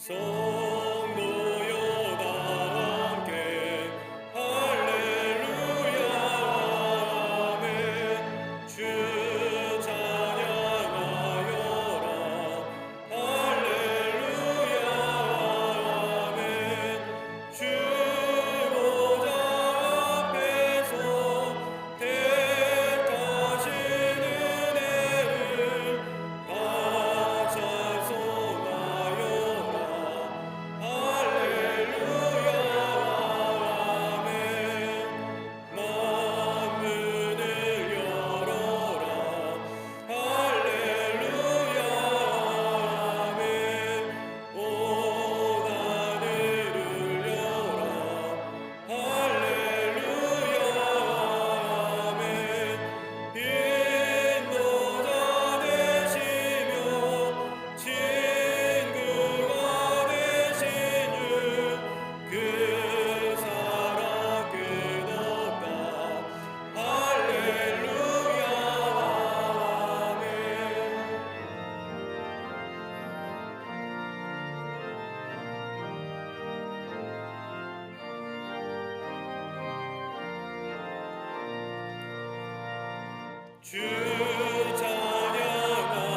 성도여 다 함께 할렐루야 아멘. 주 찬양하여라 할렐루야 아멘. 주 보좌 앞에서 택하신 은혜를 다 찬송하여라 할렐루야 아멘. 만문을 열어라 할렐루야 아멘. 온 하늘을 열라 할렐루야 아멘. 인도자 되시며 친구가 되신 주 그 사랑 끝없다 할렐루야 아멘. 주 찬양하여라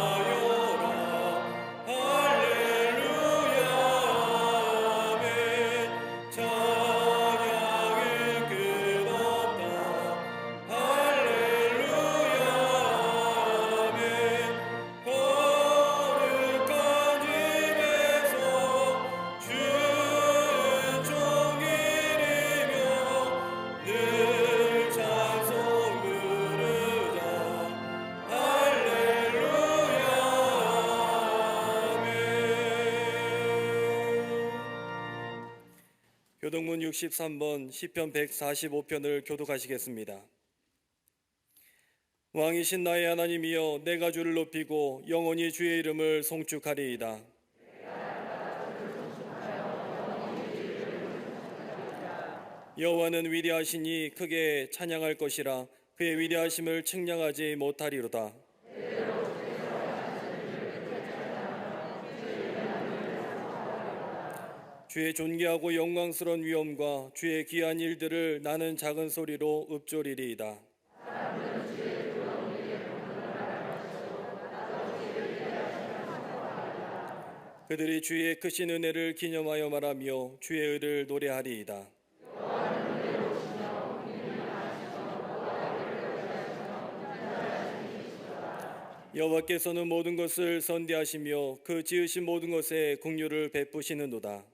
할렐루야 아멘. 찬양의 끝없다 할렐루야 아멘. 거룩한 집에서 주는 종일이며 늘 찬송 부르자 할렐루야 아멘. 교동문 63번 시편 145편을 교독하시겠습니다. 왕이신 나의 하나님이여 내가 주를 높이고 영원히 주의 이름을 송축하리이다. 여호와는 위대하시니 크게 찬양할 것이라. 그의 위대하심을 측량하지 못하리로다. 주의 존귀하고 영광스러운 위엄과 주의 귀한 일들을 나는 작은 소리로 읊조리리이다. 그들이 주의 크신 은혜를 기념하여 말하며 주의 의를 노래하리이다. 여호와께서는 모든 것을 선대하시며 그 지으신 모든 것에 긍휼을 베푸시는도다.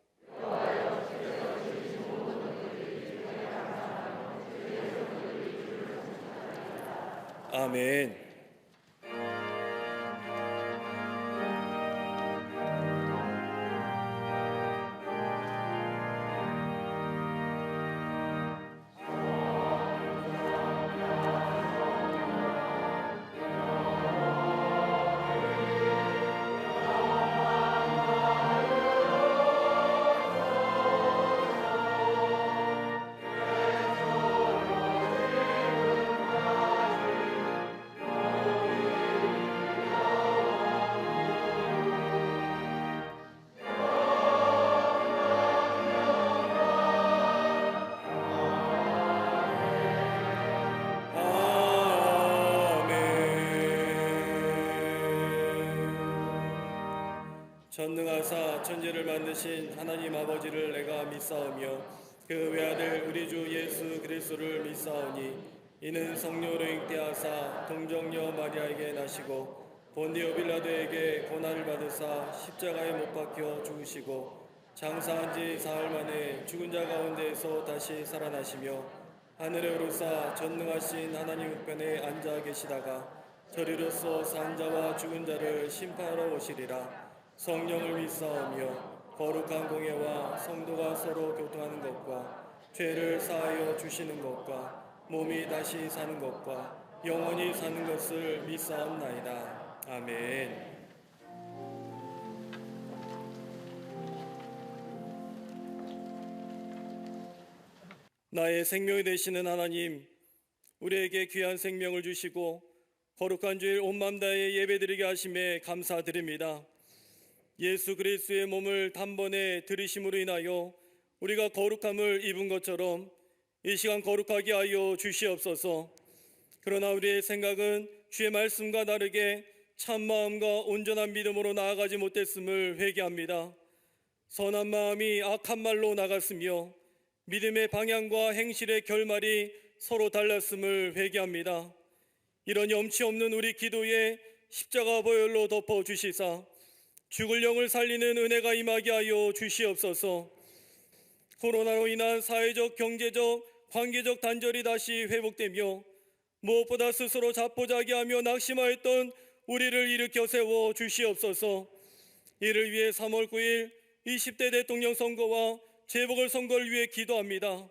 아멘. 전능하사 천지를 만드신 하나님 아버지를 내가 믿사오며 그 외아들 우리 주 예수 그리스도를 믿사오니 이는 성령으로 잉태하사 동정녀 마리아에게 나시고 본디오 빌라도에게 고난을 받으사 십자가에 못 박혀 죽으시고 장사한 지 사흘 만에 죽은 자 가운데에서 다시 살아나시며 하늘에 오르사 전능하신 하나님 우편에 앉아 계시다가 저리로서 산 자와 죽은 자를 심판하러 오시리라. 성령을 믿사오며 거룩한 공예와 성도가 서로 교통하는 것과 죄를 사하여 주시는 것과 몸이 다시 사는 것과 영원히 사는 것을 믿사옵나이다. 아멘. 나의 생명이 되시는 하나님, 우리에게 귀한 생명을 주시고 거룩한 주일 온 마음 다해 예배드리게 하심에 감사드립니다. 예수 그리스도의 몸을 단번에 들이심으로 인하여 우리가 거룩함을 입은 것처럼 이 시간 거룩하게 하여 주시옵소서. 그러나 우리의 생각은 주의 말씀과 다르게 참마음과 온전한 믿음으로 나아가지 못했음을 회개합니다. 선한 마음이 악한 말로 나갔으며 믿음의 방향과 행실의 결말이 서로 달랐음을 회개합니다. 이런 염치 없는 우리 기도에 십자가 보혈로 덮어주시사 죽을 영을 살리는 은혜가 임하게 하여 주시옵소서. 코로나로 인한 사회적, 경제적, 관계적 단절이 다시 회복되며 무엇보다 스스로 자포자기하며 낙심하였던 우리를 일으켜 세워 주시옵소서. 이를 위해 3월 9일 20대 대통령 선거와 재보궐선거를 위해 기도합니다.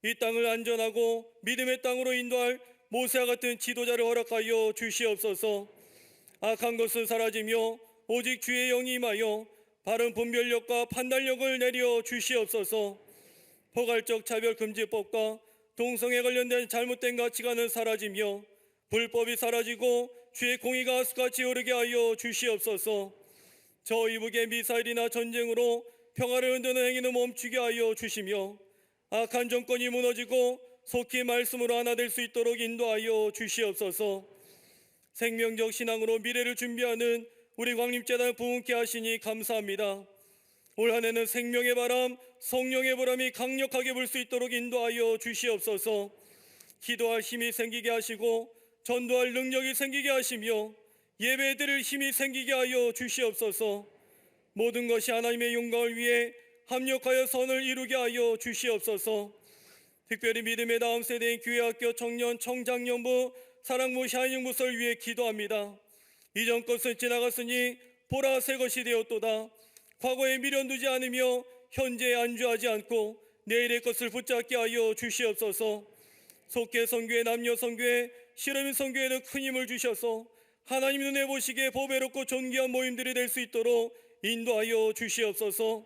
이 땅을 안전하고 믿음의 땅으로 인도할 모세와 같은 지도자를 허락하여 주시옵소서. 악한 것은 사라지며 오직 주의 영이 임하여 바른 분별력과 판단력을 내려 주시옵소서. 포괄적 차별금지법과 동성애 관련된 잘못된 가치관은 사라지며 불법이 사라지고 주의 공의가 하수같이 오르게 하여 주시옵소서. 저 이북의 미사일이나 전쟁으로 평화를 흔드는 행위는 멈추게 하여 주시며 악한 정권이 무너지고 속히 말씀으로 하나 될 수 있도록 인도하여 주시옵소서. 생명적 신앙으로 미래를 준비하는 우리 광림재단 부흥케 하시니 감사합니다. 올 한 해는 생명의 바람, 성령의 보람이 강력하게 불 수 있도록 인도하여 주시옵소서. 기도할 힘이 생기게 하시고 전도할 능력이 생기게 하시며 예배드릴 힘이 생기게 하여 주시옵소서. 모든 것이 하나님의 영광을 위해 합력하여 선을 이루게 하여 주시옵소서. 특별히 믿음의 다음 세대인 교회학교 청년 청장년부 사랑부 샤이닝부서를 위해 기도합니다. 이전 것은 지나갔으니 보라 새 것이 되었도다. 과거에 미련두지 않으며 현재에 안주하지 않고 내일의 것을 붙잡게 하여 주시옵소서. 속계 선교회, 남녀 선교회, 실험인 선교회는 큰 힘을 주셔서 하나님 눈에 보시기에 보배롭고 존귀한 모임들이 될 수 있도록 인도하여 주시옵소서.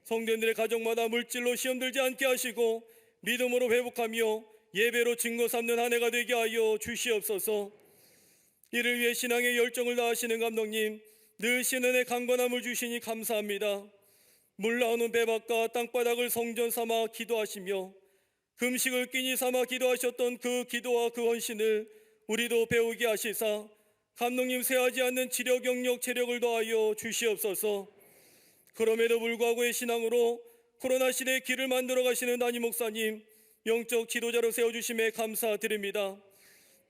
성도들의 가정마다 물질로 시험 들지 않게 하시고 믿음으로 회복하며 예배로 증거 삼는 한 해가 되게 하여 주시옵소서. 이를 위해 신앙의 열정을 다하시는 감독님, 늘 신은의 강건함을 주시니 감사합니다. 물 나오는 배박과 땅바닥을 성전 삼아 기도하시며 금식을 끼니 삼아 기도하셨던 그 기도와 그 헌신을 우리도 배우게 하시사 감독님 쇠하지 않는 지력, 경력, 체력을 더하여 주시옵소서. 그럼에도 불구하고의 신앙으로 코로나 시대의 길을 만들어 가시는 담임 목사님, 영적 지도자로 세워주심에 감사드립니다.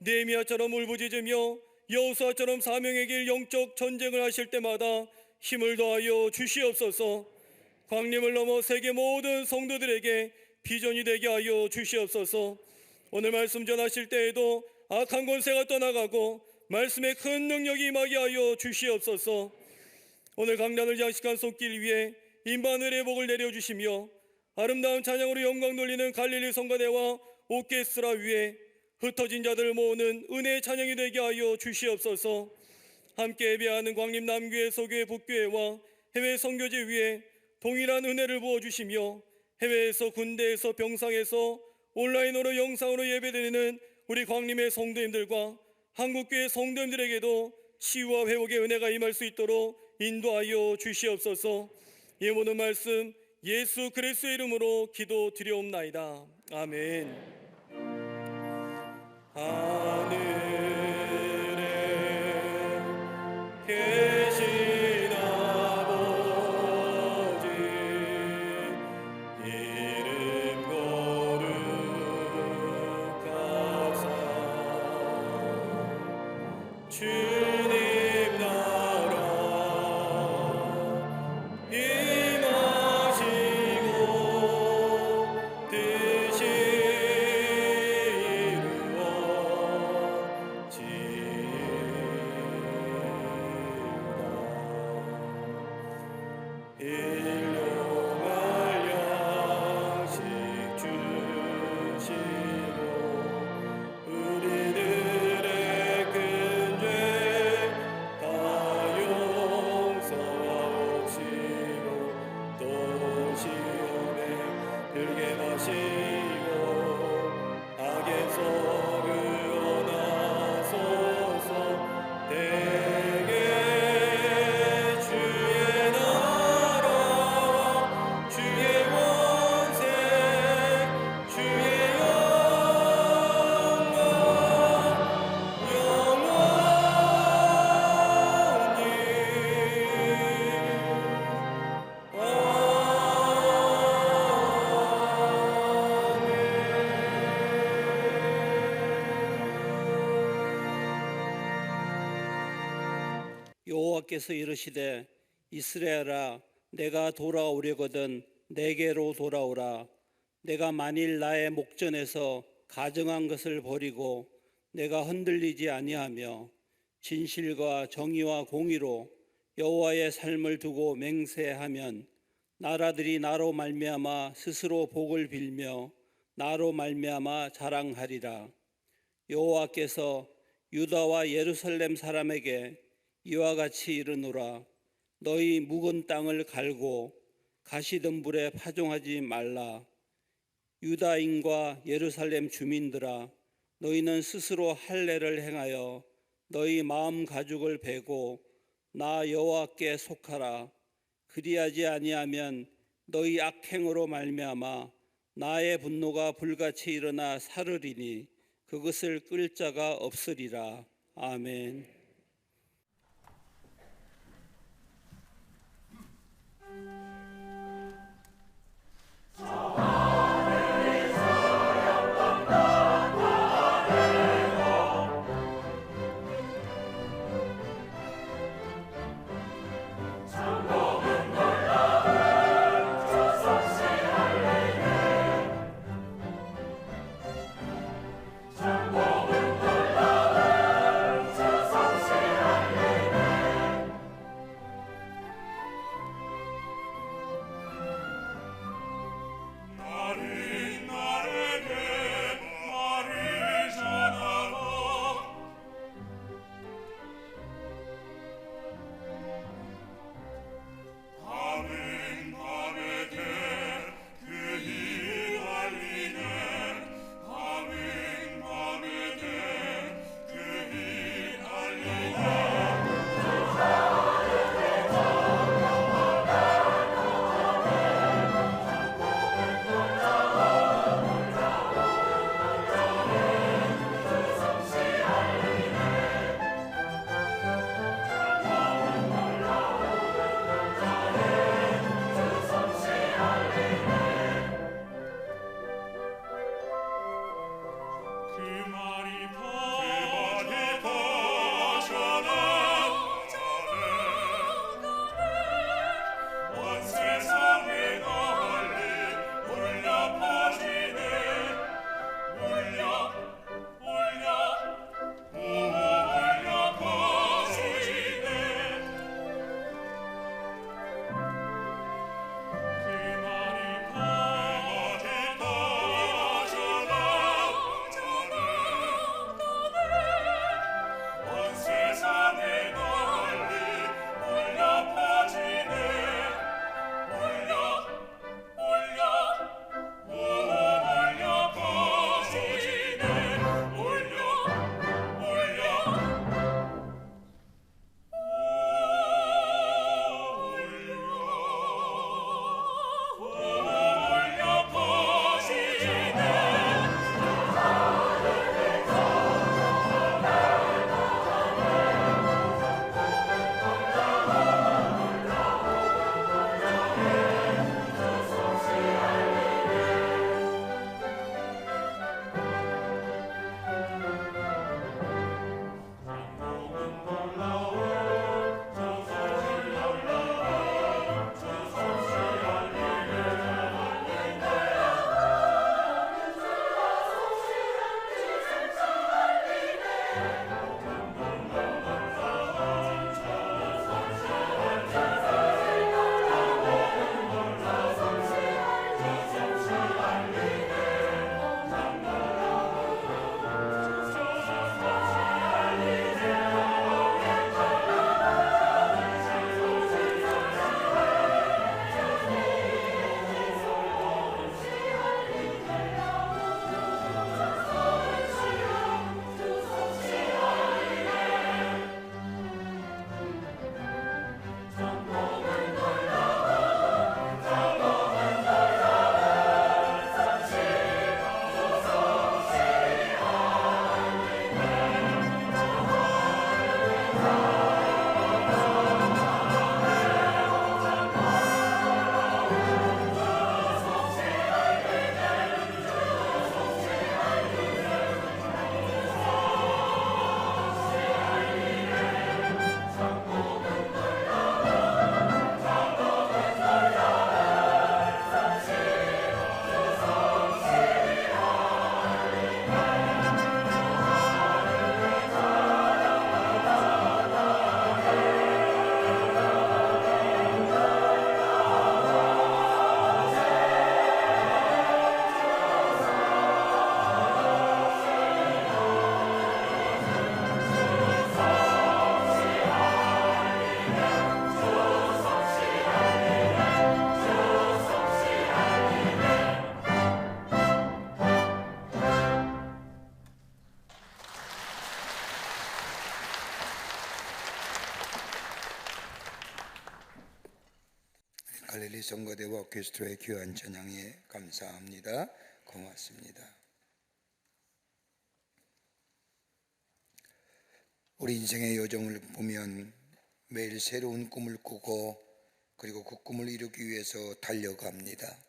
느헤미야처럼 울부짖으며 여호수아처럼 사명의 길 영적 전쟁을 하실 때마다 힘을 더하여 주시옵소서. 광림을 넘어 세계 모든 성도들에게 비전이 되게 하여 주시옵소서. 오늘 말씀 전하실 때에도 악한 권세가 떠나가고 말씀의 큰 능력이 임하게 하여 주시옵소서. 오늘 강단을 장식한 손길 위에 임반을의 복을 내려주시며 아름다운 찬양으로 영광 돌리는 갈릴리 성가대와 오케스트라 위에 흩어진 자들을 모으는 은혜의 찬양이 되게 하여 주시옵소서. 함께 예배하는 광림 남교회, 소교회, 북교회와 해외 선교제 위에 동일한 은혜를 부어주시며 해외에서, 군대에서, 병상에서 온라인으로 영상으로 예배드리는 우리 광림의 성도님들과 한국교회 성도님들에게도 치유와 회복의 은혜가 임할 수 있도록 인도하여 주시옵소서. 이 모든 말씀 예수 그리스도의 이름으로 기도드리옵나이다. 아멘. 하늘에 계신 아버지 이름 거룩하사 주님 나라 임하시고 뜻이 일용할 양식 주시고 우리들의 큰 죄 다 용서하옵시고 또 시험에 들게 마시고 악에서 구원하소서. 대개 주의 여호와께서 이르시되 이스라엘아 내가 돌아오려거든 내게로 돌아오라. 내가 만일 나의 목전에서 가정한 것을 버리고 내가 흔들리지 아니하며 진실과 정의와 공의로 여호와의 삶을 두고 맹세하면 나라들이 나로 말미암아 스스로 복을 빌며 나로 말미암아 자랑하리라. 여호와께서 유다와 예루살렘 사람에게 이와 같이 이르노라. 너희 묵은 땅을 갈고 가시덤불에 파종하지 말라. 유다인과 예루살렘 주민들아 너희는 스스로 할례를 행하여 너희 마음 가죽을 베고 나 여호와께 속하라. 그리하지 아니하면 너희 악행으로 말미암아 나의 분노가 불같이 일어나 사르리니 그것을 끌 자가 없으리라. 아멘. 성가대와 오케스트라의 귀한 찬양에 감사합니다. 고맙습니다. 우리 인생의 여정을 보면 매일 새로운 꿈을 꾸고 그리고 그 꿈을 이루기 위해서 달려갑니다.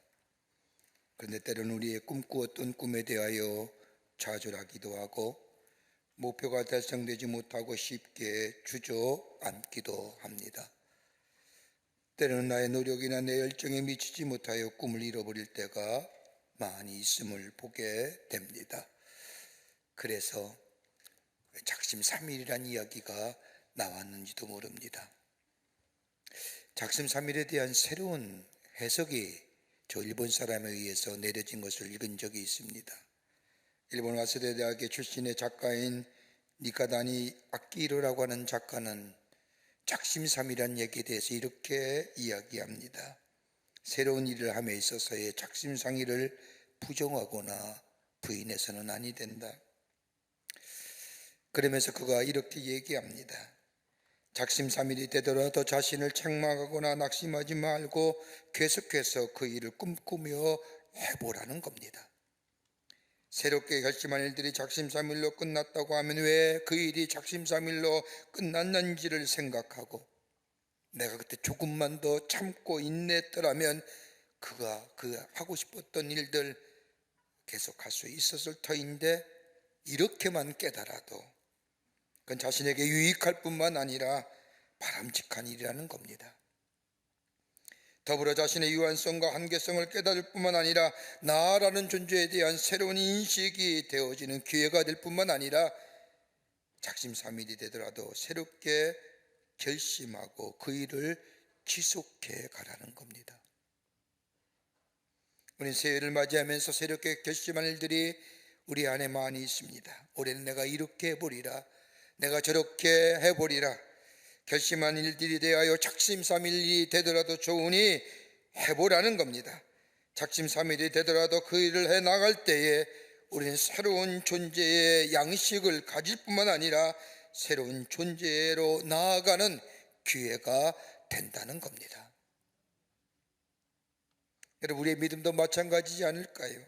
그런데 때로는 우리의 꿈꾸었던 꿈에 대하여 좌절하기도 하고 목표가 달성되지 못하고 쉽게 주저앉기도 합니다. 때로는 나의 노력이나 내 열정에 미치지 못하여 꿈을 잃어버릴 때가 많이 있음을 보게 됩니다. 그래서 작심삼일이란 이야기가 나왔는지도 모릅니다. 작심삼일에 대한 새로운 해석이 저 일본 사람에 의해서 내려진 것을 읽은 적이 있습니다. 일본 와세대 대학의 출신의 작가인 니카다니 아키히로라고 하는 작가는 작심삼일이란 얘기에 대해서 이렇게 이야기합니다. 새로운 일을 함에 있어서의 작심삼일을 부정하거나 부인해서는 아니 된다. 그러면서 그가 이렇게 얘기합니다. 작심삼일이 되더라도 자신을 책망하거나 낙심하지 말고 계속해서 그 일을 꿈꾸며 해보라는 겁니다. 새롭게 결심한 일들이 작심삼일로 끝났다고 하면 왜 그 일이 작심삼일로 끝났는지를 생각하고 내가 그때 조금만 더 참고 인내했더라면 그가 그 하고 싶었던 일들 계속할 수 있었을 터인데 이렇게만 깨달아도 그건 자신에게 유익할 뿐만 아니라 바람직한 일이라는 겁니다. 더불어 자신의 유한성과 한계성을 깨달을 뿐만 아니라 나라는 존재에 대한 새로운 인식이 되어지는 기회가 될 뿐만 아니라 작심삼일이 되더라도 새롭게 결심하고 그 일을 지속해 가라는 겁니다. 우리 새해를 맞이하면서 새롭게 결심한 일들이 우리 안에 많이 있습니다. 올해는 내가 이렇게 해보리라, 내가 저렇게 해보리라. 결심한 일들이 대하여 작심삼일이 되더라도 좋으니 해보라는 겁니다. 작심삼일이 되더라도 그 일을 해나갈 때에 우리는 새로운 존재의 양식을 가질 뿐만 아니라 새로운 존재로 나아가는 기회가 된다는 겁니다. 여러분, 우리의 믿음도 마찬가지지 않을까요?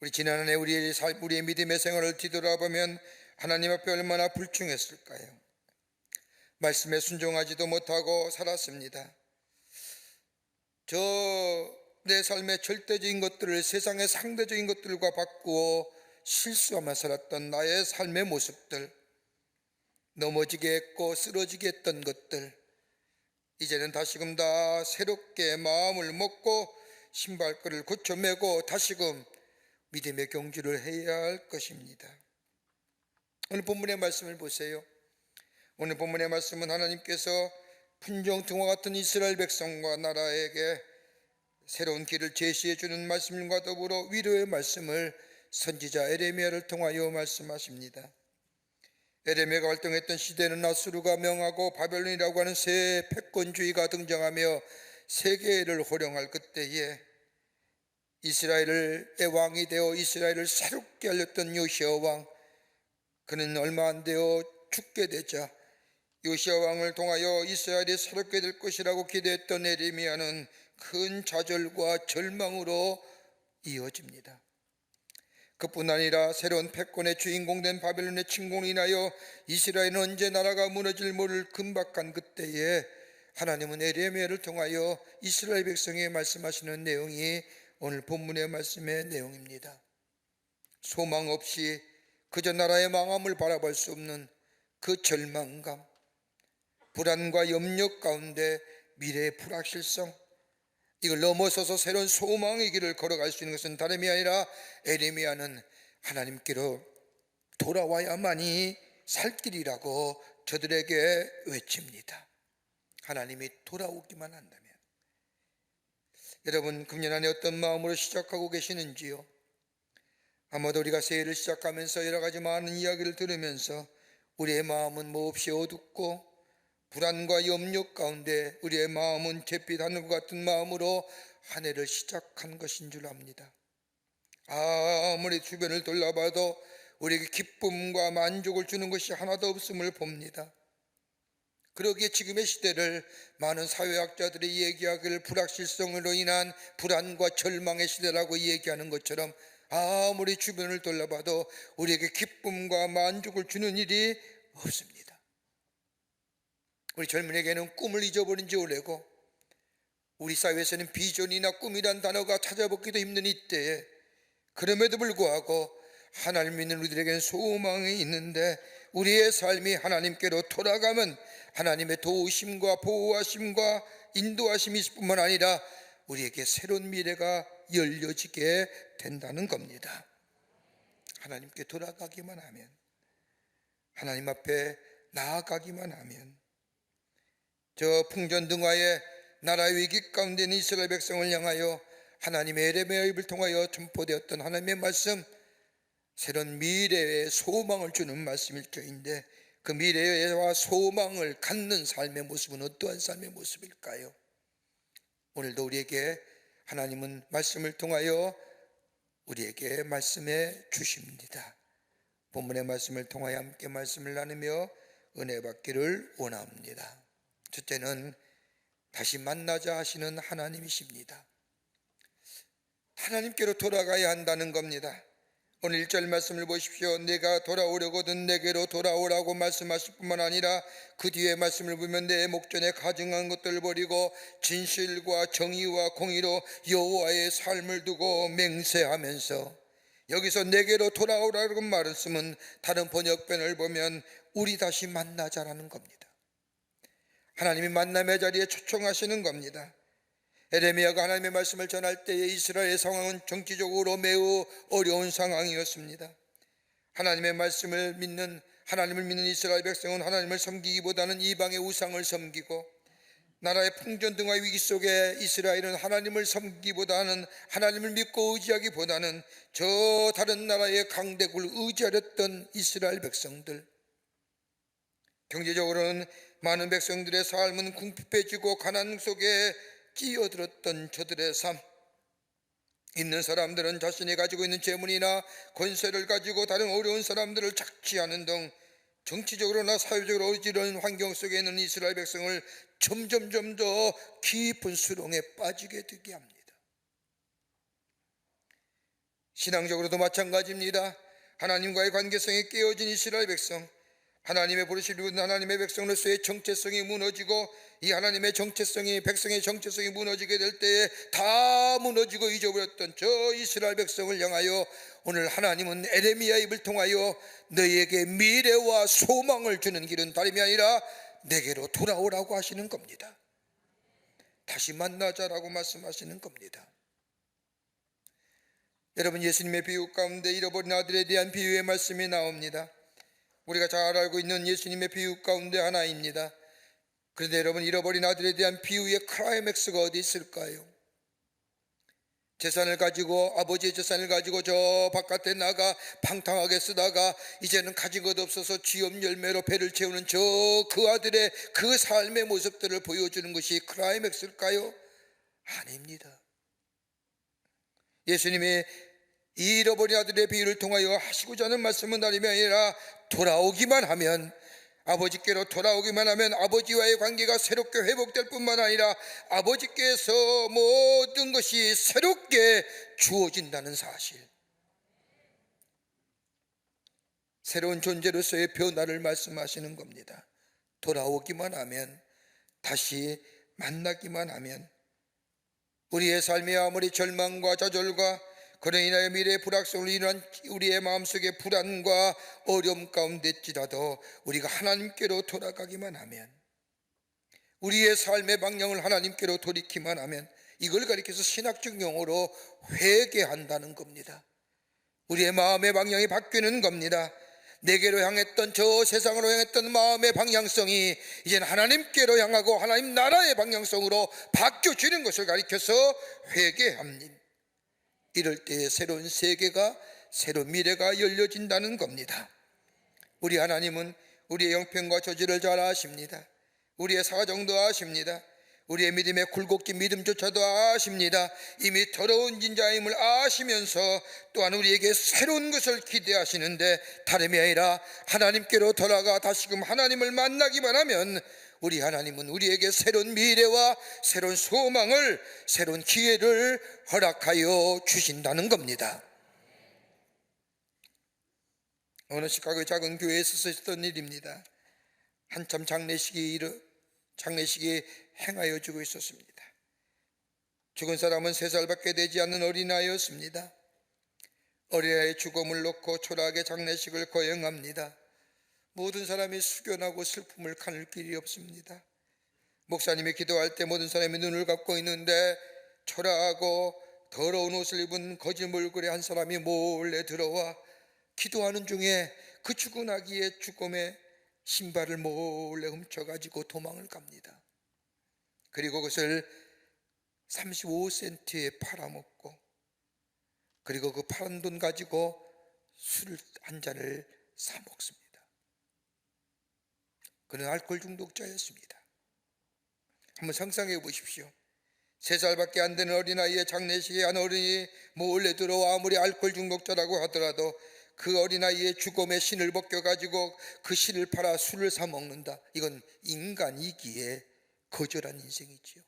우리 지난 한 해 우리의 믿음의 생활을 뒤돌아보면 하나님 앞에 얼마나 불충했을까요? 말씀에 순종하지도 못하고 살았습니다. 내 삶의 절대적인 것들을 세상의 상대적인 것들과 바꾸어 실수하며 살았던 나의 삶의 모습들, 넘어지게 했고 쓰러지게 했던 것들, 이제는 다시금 다 새롭게 마음을 먹고 신발끈을 고쳐매고 다시금 믿음의 경주를 해야 할 것입니다. 오늘 본문의 말씀을 보세요. 오늘 본문의 말씀은 하나님께서 분정통화 같은 이스라엘 백성과 나라에게 새로운 길을 제시해 주는 말씀과 더불어 위로의 말씀을 선지자 에레미야를 통하여 말씀하십니다. 에레미야가 활동했던 시대는 아수르가 명하고 바벨론이라고 하는 새 패권주의가 등장하며 세계를 호령할 그때에 이스라엘의 왕이 되어 이스라엘을 새롭게 알렸던 요시야 왕, 그는 얼마 안 되어 죽게 되자 요시야 왕을 통하여 이스라엘이 새롭게 될 것이라고 기대했던 에레미야는 큰 좌절과 절망으로 이어집니다. 그뿐 아니라 새로운 패권의 주인공 된 바벨론의 침공으로 인하여 이스라엘은 언제 나라가 무너질 모를 금박한 그때에 하나님은 에레미야를 통하여 이스라엘 백성에 말씀하시는 내용이 오늘 본문의 말씀의 내용입니다. 소망 없이 그저 나라의 망함을 바라볼 수 없는 그 절망감, 불안과 염려 가운데 미래의 불확실성, 이걸 넘어서서 새로운 소망의 길을 걸어갈 수 있는 것은 다름이 아니라 에레미야는 하나님께로 돌아와야만이 살 길이라고 저들에게 외칩니다. 하나님이 돌아오기만 한다면. 여러분, 금년 안에 어떤 마음으로 시작하고 계시는지요? 아마도 우리가 새해를 시작하면서 여러 가지 많은 이야기를 들으면서 우리의 마음은 몹시 어둡고 불안과 염려 가운데 우리의 마음은 잿빛 하늘 같은 마음으로 한 해를 시작한 것인 줄 압니다. 아무리 주변을 돌아봐도 우리에게 기쁨과 만족을 주는 것이 하나도 없음을 봅니다. 그러기에 지금의 시대를 많은 사회학자들이 얘기하기를 불확실성으로 인한 불안과 절망의 시대라고 얘기하는 것처럼 아무리 주변을 돌아봐도 우리에게 기쁨과 만족을 주는 일이 없습니다. 우리 젊은이에게는 꿈을 잊어버린 지 오래고 우리 사회에서는 비전이나 꿈이란 단어가 찾아보기도 힘든 이때에 그럼에도 불구하고 하나님 믿는 우리들에게는 소망이 있는데 우리의 삶이 하나님께로 돌아가면 하나님의 도우심과 보호하심과 인도하심이 있을 뿐만 아니라 우리에게 새로운 미래가 열려지게 된다는 겁니다. 하나님께 돌아가기만 하면, 하나님 앞에 나아가기만 하면, 저 풍전등화의 나라의 위기 가운데 있는 이스라엘 백성을 향하여 하나님의 에레미야 입을 통하여 전포되었던 하나님의 말씀, 새로운 미래의 소망을 주는 말씀일 터인데 그 미래와 소망을 갖는 삶의 모습은 어떠한 삶의 모습일까요? 오늘도 우리에게 하나님은 말씀을 통하여 우리에게 말씀해 주십니다. 본문의 말씀을 통하여 함께 말씀을 나누며 은혜 받기를 원합니다. 첫째는 다시 만나자 하시는 하나님이십니다. 하나님께로 돌아가야 한다는 겁니다. 오늘 1절 말씀을 보십시오. 내가 돌아오려거든 내게로 돌아오라고 말씀하실 뿐만 아니라 그 뒤에 말씀을 보면 내 목전에 가증한 것들을 버리고 진실과 정의와 공의로 여호와의 삶을 두고 맹세하면서, 여기서 내게로 돌아오라고 말씀은 다른 번역본을 보면 우리 다시 만나자라는 겁니다. 하나님이 만남의 자리에 초청하시는 겁니다. 에레미야가 하나님의 말씀을 전할 때에 이스라엘의 상황은 정치적으로 매우 어려운 상황이었습니다. 하나님의 말씀을 믿는, 하나님을 믿는 이스라엘 백성은 하나님을 섬기기보다는 이방의 우상을 섬기고, 나라의 풍전등화 위기 속에 이스라엘은 하나님을 섬기기보다는, 하나님을 믿고 의지하기보다는 저 다른 나라의 강대국을 의지하렸던 이스라엘 백성들, 경제적으로는 많은 백성들의 삶은 궁핍해지고 가난 속에 끼어들었던 저들의 삶, 있는 사람들은 자신이 가지고 있는 재물이나 권세를 가지고 다른 어려운 사람들을 착취하는 등 정치적으로나 사회적으로 어지러운 환경 속에 있는 이스라엘 백성을 점점점 더 깊은 수렁에 빠지게 되게 합니다. 신앙적으로도 마찬가지입니다. 하나님과의 관계성이 깨어진 이스라엘 백성, 하나님의 부르심을 받은 하나님의 백성으로서의 정체성이 무너지고, 이 하나님의 정체성이, 백성의 정체성이 무너지게 될 때에 다 무너지고 잊어버렸던 저 이스라엘 백성을 향하여 오늘 하나님은 에레미야 입을 통하여 너희에게 미래와 소망을 주는 길은 다름이 아니라 내게로 돌아오라고 하시는 겁니다. 다시 만나자라고 말씀하시는 겁니다. 여러분, 예수님의 비유 가운데 잃어버린 아들에 대한 비유의 말씀이 나옵니다. 우리가 잘 알고 있는 예수님의 비유 가운데 하나입니다. 그런데 여러분, 잃어버린 아들에 대한 비유의 클라이맥스가 어디 있을까요? 재산을 가지고, 아버지의 재산을 가지고 저 바깥에 나가 방탕하게 쓰다가 이제는 가진 것 없어서 쥐염 열매로 배를 채우는 저 그 아들의 그 삶의 모습들을 보여주는 것이 클라이맥스일까요? 아닙니다. 예수님이 이 잃어버린 아들의 비유를 통하여 하시고자 하는 말씀은 다름이 아니라 돌아오기만 하면, 아버지께로 돌아오기만 하면 아버지와의 관계가 새롭게 회복될 뿐만 아니라 아버지께서 모든 것이 새롭게 주어진다는 사실, 새로운 존재로서의 변화를 말씀하시는 겁니다. 돌아오기만 하면, 다시 만나기만 하면 우리의 삶이 아무리 절망과 좌절과 그로 인하여 미래의 불확성으로 인한 우리의 마음속의 불안과 어려움 가운데 있지라도 우리가 하나님께로 돌아가기만 하면, 우리의 삶의 방향을 하나님께로 돌이키만 하면, 이걸 가리켜서 신학적 용어로 회개한다는 겁니다. 우리의 마음의 방향이 바뀌는 겁니다. 내게로 향했던, 저 세상으로 향했던 마음의 방향성이 이제는 하나님께로 향하고 하나님 나라의 방향성으로 바뀌어지는 것을 가리켜서 회개합니다. 이럴 때에 새로운 세계가, 새로운 미래가 열려진다는 겁니다. 우리 하나님은 우리의 형편과 저지를 잘 아십니다. 우리의 사정도 아십니다. 우리의 믿음의 굴곡진 믿음조차도 아십니다. 이미 더러운 인자임을 아시면서 또한 우리에게 새로운 것을 기대하시는데 다름이 아니라 하나님께로 돌아가 다시금 하나님을 만나기만 하면 우리 하나님은 우리에게 새로운 미래와 새로운 소망을, 새로운 기회를 허락하여 주신다는 겁니다. 어느 시카고의 작은 교회에서 있었던 일입니다. 한참 장례식이 행하여 주고 있었습니다. 죽은 사람은 3살밖에 되지 않는 어린아이였습니다. 어린아이의 죽음을 놓고 초라하게 장례식을 거행합니다. 모든 사람이 숙연하고 슬픔을 가눌 길이 없습니다. 목사님이 기도할 때 모든 사람이 눈을 감고 있는데 초라하고 더러운 옷을 입은 거짓말거리 한 사람이 몰래 들어와 기도하는 중에 그 죽은 아기의 죽음의 신발을 몰래 훔쳐가지고 도망을 갑니다. 그리고 그것을 35센트에 팔아먹고, 그리고 그 팔은 돈 가지고 술 한 잔을 사 먹습니다. 그는 알코올 중독자였습니다. 한번 상상해 보십시오. 3살밖에 안 되는 어린아이의 장례식에 한 어른이 몰래 들어와 아무리 알코올 중독자라고 하더라도 그 어린아이의 죽음의 신을 벗겨가지고 그 신을 팔아 술을 사 먹는다. 이건 인간이기에 거절한 인생이지요.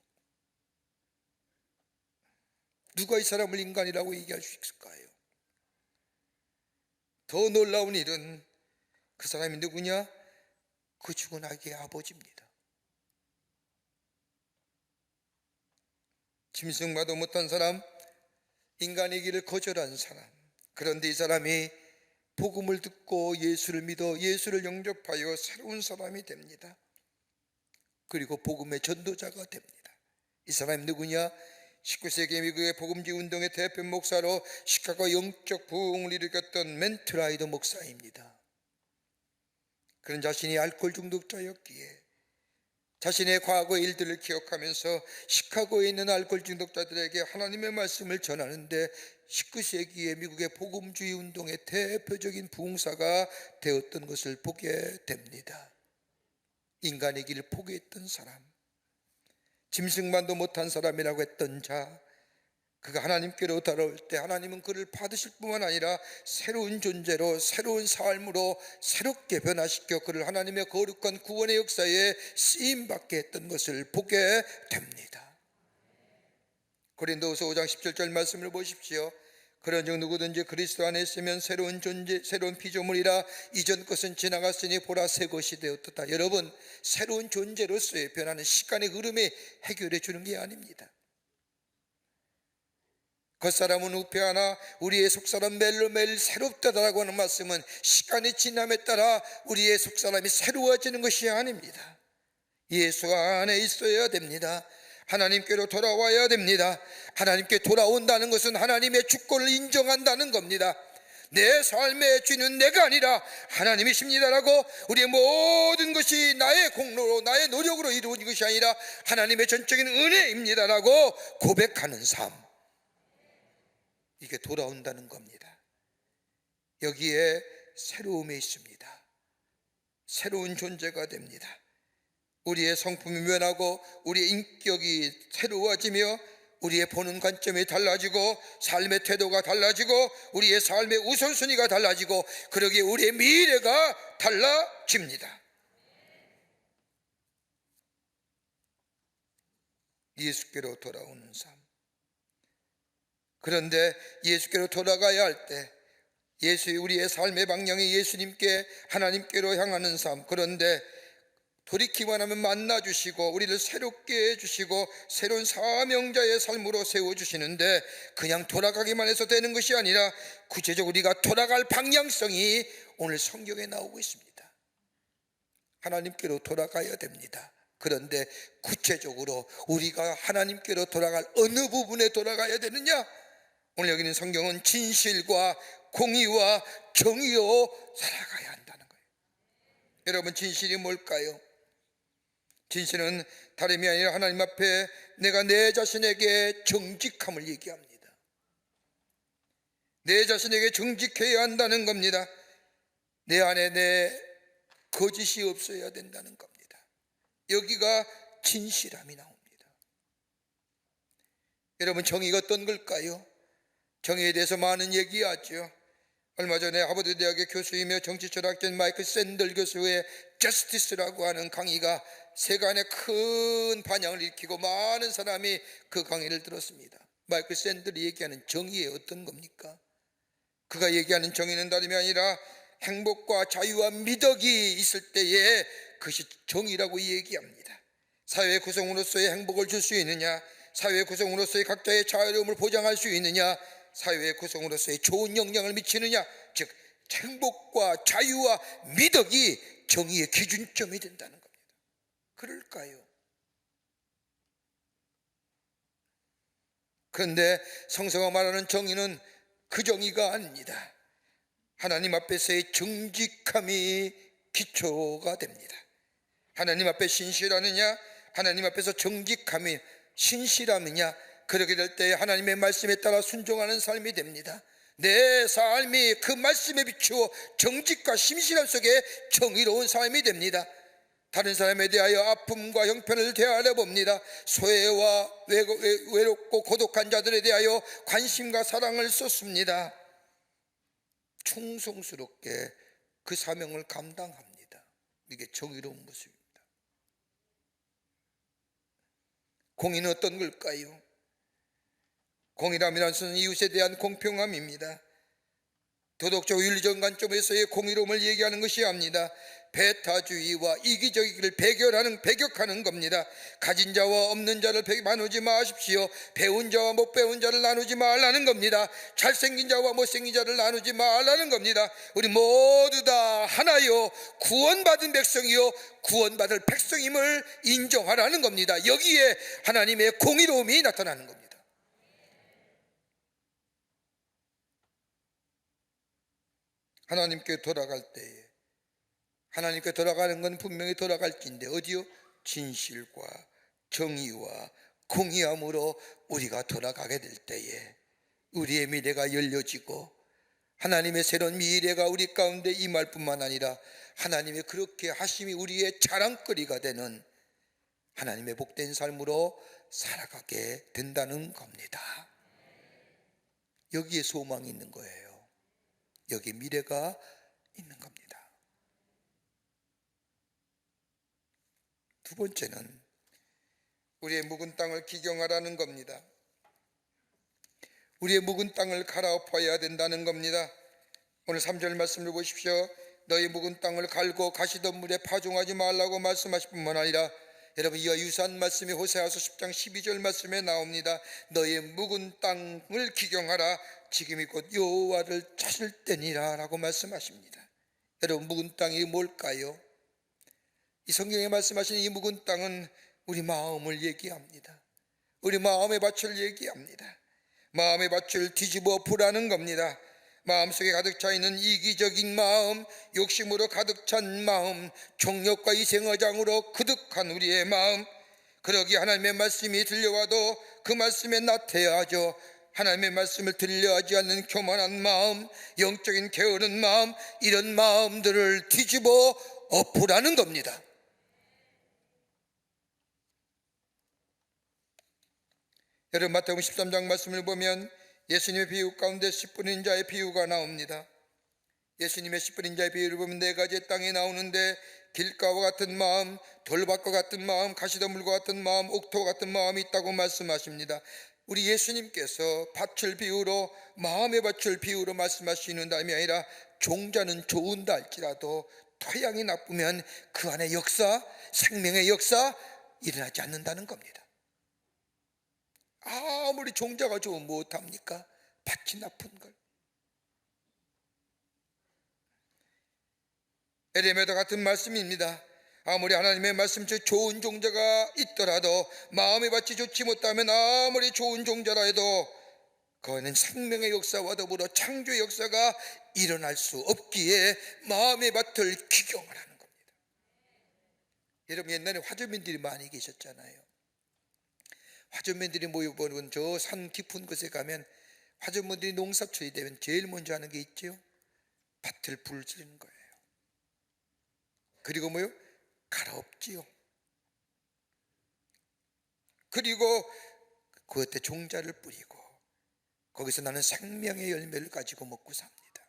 누가 이 사람을 인간이라고 얘기할 수 있을까요? 더 놀라운 일은 그 사람이 누구냐? 그 죽은 아기의 아버지입니다. 짐승마도 못한 사람, 인간이기를 거절한 사람. 그런데 이 사람이 복음을 듣고 예수를 믿어 예수를 영접하여 새로운 사람이 됩니다. 그리고 복음의 전도자가 됩니다. 이 사람이 누구냐? 19세기 미국의 복음지 운동의 대표 목사로 시카고 영적 부흥을 일으켰던 맨트라이더 목사입니다. 그는 자신이 알코올 중독자였기에 자신의 과거의 일들을 기억하면서 시카고에 있는 알코올 중독자들에게 하나님의 말씀을 전하는데 19세기의 미국의 복음주의 운동의 대표적인 부흥사가 되었던 것을 보게 됩니다. 인간의 길을 포기했던 사람, 짐승만도 못한 사람이라고 했던 자, 그가 하나님께로 돌아올 때 하나님은 그를 받으실 뿐만 아니라 새로운 존재로, 새로운 삶으로 새롭게 변화시켜 그를 하나님의 거룩한 구원의 역사에 쓰임받게 했던 것을 보게 됩니다. 고린도후서 5장 17절 말씀을 보십시오. 그런즉 누구든지 그리스도 안에 있으면 새로운 존재, 새로운 피조물이라. 이전 것은 지나갔으니 보라 새 것이 되었도다. 여러분, 새로운 존재로서의 변화는 시간의 흐름에 해결해 주는 게 아닙니다. 겉사람은 우패하나 우리의 속사람 매일매일 새롭다라고 하는 말씀은 시간이 지남에 따라 우리의 속사람이 새로워지는 것이 아닙니다. 예수 안에 있어야 됩니다. 하나님께로 돌아와야 됩니다. 하나님께 돌아온다는 것은 하나님의 주권을 인정한다는 겁니다. 내 삶의 주인은 내가 아니라 하나님이십니다라고, 우리의 모든 것이 나의 공로로 나의 노력으로 이루어진 것이 아니라 하나님의 전적인 은혜입니다라고 고백하는 삶, 이게 돌아온다는 겁니다. 여기에 새로움이 있습니다. 새로운 존재가 됩니다. 우리의 성품이 변하고 우리의 인격이 새로워지며 우리의 보는 관점이 달라지고 삶의 태도가 달라지고 우리의 삶의 우선순위가 달라지고, 그러기에 우리의 미래가 달라집니다. 예수께로 돌아오는 삶. 그런데 예수께로 돌아가야 할 때 우리의 삶의 방향이 예수님께, 하나님께로 향하는 삶. 그런데 돌이키만 하면 만나주시고 우리를 새롭게 해주시고 새로운 사명자의 삶으로 세워주시는데, 그냥 돌아가기만 해서 되는 것이 아니라 구체적으로 우리가 돌아갈 방향성이 오늘 성경에 나오고 있습니다. 하나님께로 돌아가야 됩니다. 그런데 구체적으로 우리가 하나님께로 돌아갈 어느 부분에 돌아가야 되느냐? 오늘 여기 있는 성경은 진실과 공의와 정의로 살아가야 한다는 거예요. 여러분, 진실이 뭘까요? 진실은 다름이 아니라 하나님 앞에 내가 내 자신에게 정직함을 얘기합니다. 내 자신에게 정직해야 한다는 겁니다. 내 안에 내 거짓이 없어야 된다는 겁니다. 여기가 진실함이 나옵니다. 여러분, 정의가 어떤 걸까요? 정의에 대해서 많은 얘기하죠. 얼마 전에 하버드 대학의 교수이며 정치철학자인 마이클 샌들 교수의 저스티스라고 하는 강의가 세간에 큰 반향을 일으키고 많은 사람이 그 강의를 들었습니다. 마이클 샌들이 얘기하는 정의의 어떤 겁니까? 그가 얘기하는 정의는 다름이 아니라 행복과 자유와 미덕이 있을 때에 그것이 정의라고 얘기합니다. 사회 구성으로서의 행복을 줄 수 있느냐, 사회 구성으로서의 각자의 자유로움을 보장할 수 있느냐, 사회 구성으로서의 좋은 영향을 미치느냐, 즉 행복과 자유와 미덕이 정의의 기준점이 된다는 겁니다. 그럴까요? 그런데 성서가 말하는 정의는 그 정의가 아닙니다. 하나님 앞에서의 정직함이 기초가 됩니다. 하나님 앞에 신실하느냐, 하나님 앞에서 정직함이 신실함이냐, 그렇게 될 때 하나님의 말씀에 따라 순종하는 삶이 됩니다. 내 삶이 그 말씀에 비추어 정직과 신실함 속에 정의로운 삶이 됩니다. 다른 사람에 대하여 아픔과 형편을 대하려 봅니다. 소외와 외롭고 고독한 자들에 대하여 관심과 사랑을 쏟습니다. 충성스럽게 그 사명을 감당합니다. 이게 정의로운 모습입니다. 공의는 어떤 걸까요? 공의라는 것은 이웃에 대한 공평함입니다. 도덕적 윤리적 관점에서의 공의로움을 얘기하는 것이 아닙니다. 배타주의와 이기적이기를 배격하는 겁니다. 가진 자와 없는 자를 나누지 마십시오. 배운 자와 못 배운 자를 나누지 말라는 겁니다. 잘생긴 자와 못생긴 자를 나누지 말라는 겁니다. 우리 모두 다 하나요, 구원받은 백성이요, 구원받을 백성임을 인정하라는 겁니다. 여기에 하나님의 공의로움이 나타나는 겁니다. 하나님께 돌아갈 때에, 하나님께 돌아가는 건 분명히 돌아갈 길인데 어디요? 진실과 정의와 공의함으로 우리가 돌아가게 될 때에 우리의 미래가 열려지고 하나님의 새로운 미래가 우리 가운데 임할 뿐만 아니라 하나님의 그렇게 하심이 우리의 자랑거리가 되는 하나님의 복된 삶으로 살아가게 된다는 겁니다. 여기에 소망이 있는 거예요. 여기에 미래가 있는 겁니다. 두 번째는 우리의 묵은 땅을 기경하라는 겁니다. 우리의 묵은 땅을 갈아엎어야 된다는 겁니다. 오늘 3절 말씀을 보십시오. 너희 묵은 땅을 갈고 가시덤불에 파종하지 말라고 말씀하실 뿐만 아니라, 여러분, 이와 유사한 말씀이 호세아서 10장 12절 말씀에 나옵니다. 너희 묵은 땅을 기경하라. 지금이 곧 여호와를 찾을 때니라 라고 말씀하십니다. 여러분, 묵은 땅이 뭘까요? 이 성경에 말씀하시는 이 묵은 땅은 우리 마음을 얘기합니다. 우리 마음의 밭을 얘기합니다. 마음의 밭을 뒤집어 엎으라는 겁니다. 마음속에 가득 차 있는 이기적인 마음, 욕심으로 가득 찬 마음, 정욕과 이생어장으로 그득한 우리의 마음, 그러기에 하나님의 말씀이 들려와도 그 말씀에 나태하죠. 하나님의 말씀을 들려하지 않는 교만한 마음, 영적인 게으른 마음, 이런 마음들을 뒤집어 엎으라는 겁니다. 여러분, 마태복음 13장 말씀을 보면 예수님의 비유 가운데 씨 뿌린 자의 비유가 나옵니다. 예수님의 씨 뿌린 자의 비유를 보면 네 가지의 땅이 나오는데, 길가와 같은 마음, 돌밭과 같은 마음, 가시덤불과 같은 마음, 옥토와 같은 마음이 있다고 말씀하십니다. 우리 예수님께서 밭을 비유로, 마음의 밭을 비유로 말씀하시는 다음이 아니라, 종자는 좋은다 할지라도 토양이 나쁘면 그 안에 역사, 생명의 역사 일어나지 않는다는 겁니다. 아무리 종자가 좋으면 못합니까? 밭이 나쁜 걸. 에레미야도 같은 말씀입니다. 아무리 하나님의 말씀 중 좋은 종자가 있더라도 마음의 밭이 좋지 못하면 아무리 좋은 종자라 해도 그거는 생명의 역사와 더불어 창조의 역사가 일어날 수 없기에 마음의 밭을 기경하라는 겁니다. 여러분, 옛날에 화교민들이 많이 계셨잖아요. 화전민들이 모여보는 저 산 깊은 곳에 가면 화전민들이 농사철이 되면 제일 먼저 하는 게 있죠. 밭을 불 지르는 거예요. 그리고 뭐요? 갈아엎지요. 그리고 그것에 종자를 뿌리고 거기서 나는 생명의 열매를 가지고 먹고 삽니다.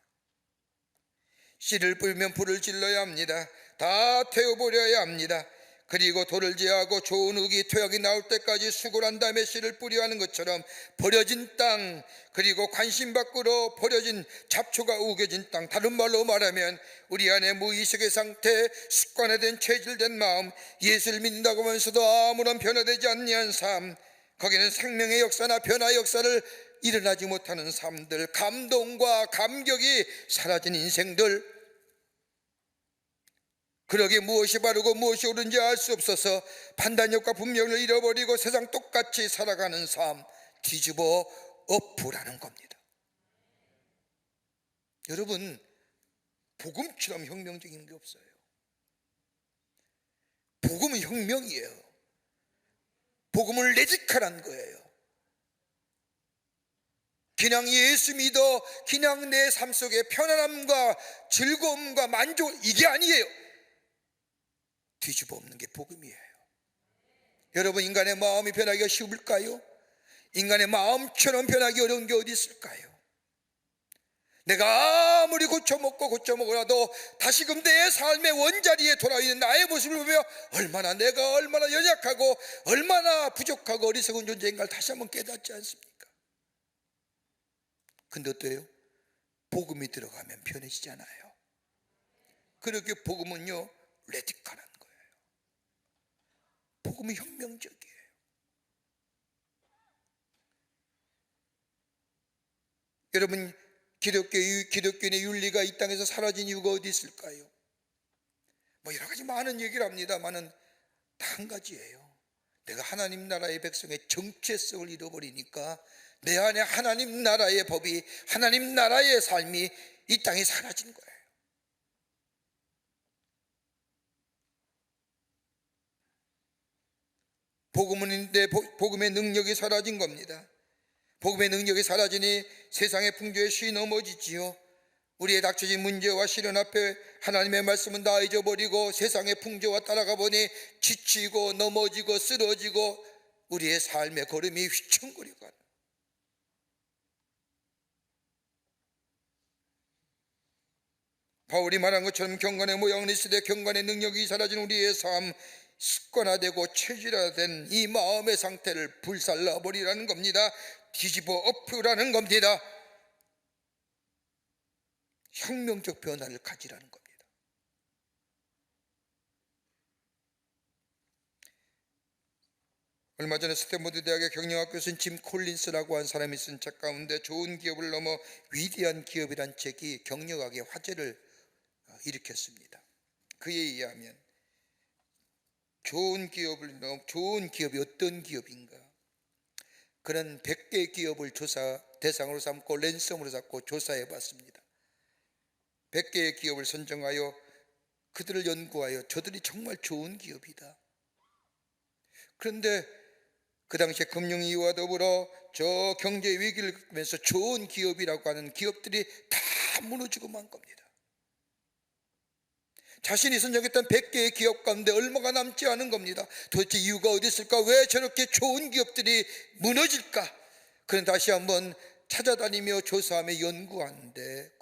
씨를 뿌리면 불을 질러야 합니다. 다 태워버려야 합니다. 그리고 돌을 제하고 좋은 흙이 토약이 나올 때까지 수고를 한 다음에 씨를 뿌려 하는 것처럼 버려진 땅, 그리고 관심 밖으로 버려진 잡초가 우겨진 땅, 다른 말로 말하면 우리 안에 무의식의 상태, 습관화된 체질된 마음, 예수를 믿는다고 하면서도 아무런 변화되지 않는 삶, 거기는 생명의 역사나 변화의 역사를 일어나지 못하는 삶들, 감동과 감격이 사라진 인생들, 그러기에 무엇이 바르고 무엇이 옳은지 알 수 없어서 판단력과 분명을 잃어버리고 세상 똑같이 살아가는 삶, 뒤집어 엎으라는 겁니다. 여러분, 복음처럼 혁명적인 게 없어요. 복음은 혁명이에요. 복음은 레디컬한 거예요. 그냥 예수 믿어, 그냥 내 삶 속에 편안함과 즐거움과 만족, 이게 아니에요. 뒤집어 엎는 게 복음이에요. 여러분, 인간의 마음이 변하기가 쉬울까요? 인간의 마음처럼 변하기 어려운 게 어디 있을까요? 내가 아무리 고쳐먹고 고쳐먹으라도 다시금 내 삶의 원자리에 돌아있는 나의 모습을 보며 내가 얼마나 연약하고 얼마나 부족하고 어리석은 존재인가를 다시 한번 깨닫지 않습니까? 근데 어때요? 복음이 들어가면 편해지잖아요. 그렇게 복음은요, 레디컬한 거예요. 복음은 혁명적이에요. 여러분, 기독교인의 윤리가 이 땅에서 사라진 이유가 어디 있을까요? 여러 가지 많은 얘기를 합니다만은 다 한 가지예요. 내가 하나님 나라의 백성의 정체성을 잃어버리니까 내 안에 하나님 나라의 법이, 하나님 나라의 삶이 이 땅에 사라진 거예요. 복음의 능력이 사라진 겁니다. 복음의 능력이 사라지니 세상의 풍조에 쉬 넘어지지요. 우리의 닥쳐진 문제와 시련 앞에 하나님의 말씀은 다 잊어버리고 세상의 풍조와 따라가 보니 지치고 넘어지고 쓰러지고 우리의 삶의 걸음이 휘청거리고 가는. 바울이 말한 것처럼 경건의 모양의 시대, 경건의 능력이 사라진 우리의 삶, 습관화되고 체질화된 이 마음의 상태를 불살라버리라는 겁니다. 뒤집어 엎으라는 겁니다. 혁명적 변화를 가지라는 겁니다. 얼마 전에 스탠포드 대학의 경영학 교수인 짐 콜린스라고 한 사람이 쓴 책 가운데 좋은 기업을 넘어 위대한 기업이란 책이 경영학의 화제를 일으켰습니다. 그에 의하면 좋은 기업이 어떤 기업인가? 그는 100개의 기업을 대상으로 삼고 랜섬으로 잡고 조사해 봤습니다. 100개의 기업을 선정하여 그들을 연구하여 저들이 정말 좋은 기업이다. 그런데 그 당시에 금융위기와 더불어 저 경제 위기를 겪으면서 좋은 기업이라고 하는 기업들이 다 무너지고 만 겁니다. 자신이 선정했던 100개의 기업 가운데 얼마가 남지 않은 겁니다. 도대체 이유가 어디 있을까? 왜 저렇게 좋은 기업들이 무너질까? 그는 다시 한번 찾아다니며 조사하며 연구하는데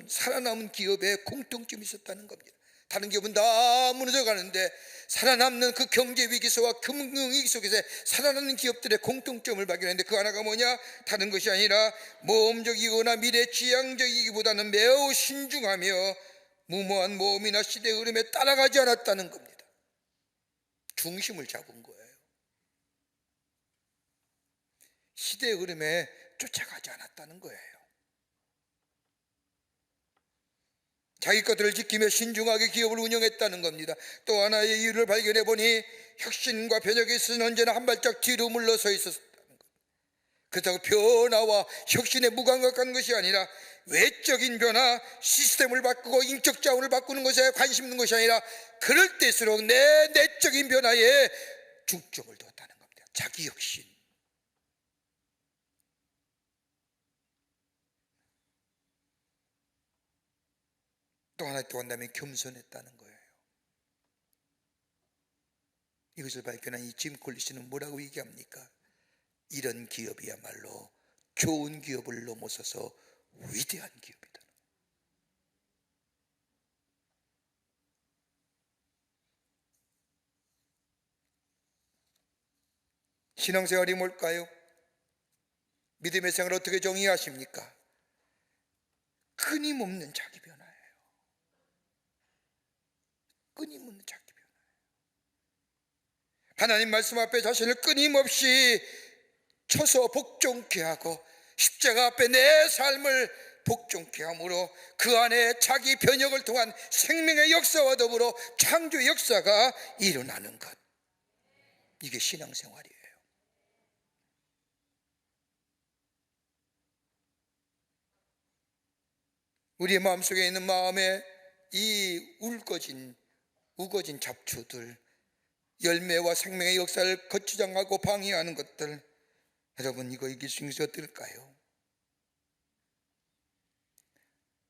살아남은 기업에 공통점이 있었다는 겁니다. 다른 기업은 다 무너져 가는데 살아남는 그 경제 위기와 금융위기 속에서 살아남는 기업들의 공통점을 발견했는데 그 하나가 뭐냐? 다른 것이 아니라 모험적이거나 미래지향적이기보다는 매우 신중하며 무모한 모험이나 시대 흐름에 따라가지 않았다는 겁니다. 중심을 잡은 거예요. 시대 흐름에 쫓아가지 않았다는 거예요. 자기 것들을 지키며 신중하게 기업을 운영했다는 겁니다. 또 하나의 이유를 발견해 보니 혁신과 변혁에 있어서는 언제나 한 발짝 뒤로 물러서 있었다는 겁니다. 그렇다고 변화와 혁신에 무감각한 것이 아니라 외적인 변화, 시스템을 바꾸고 인적 자원을 바꾸는 것에 관심 있는 것이 아니라 그럴 때일수록 내 내적인 변화에 중점을 뒀다는 겁니다. 자기 혁신. 또 하나 또 한다면 겸손했다는 거예요. 이것을 발견한 이 짐 콜린스는 뭐라고 얘기합니까? 이런 기업이야말로 좋은 기업을 넘어서서 위대한 기업이다. 신앙생활이 뭘까요? 믿음의 생활 어떻게 정의하십니까? 끊임없는 자기 변화예요. 끊임없는 자기 변화. 하나님 말씀 앞에 자신을 끊임없이 쳐서 복종케 하고 십자가 앞에 내 삶을 복종케 함으로 그 안에 자기 변혁을 통한 생명의 역사와 더불어 창조의 역사가 일어나는 것, 이게 신앙생활이에요. 우리의 마음속에 있는 마음에 이 우거진 잡초들, 열매와 생명의 역사를 거추장하고 방해하는 것들, 여러분 이거 이길 수 있는 것이 어떨까요?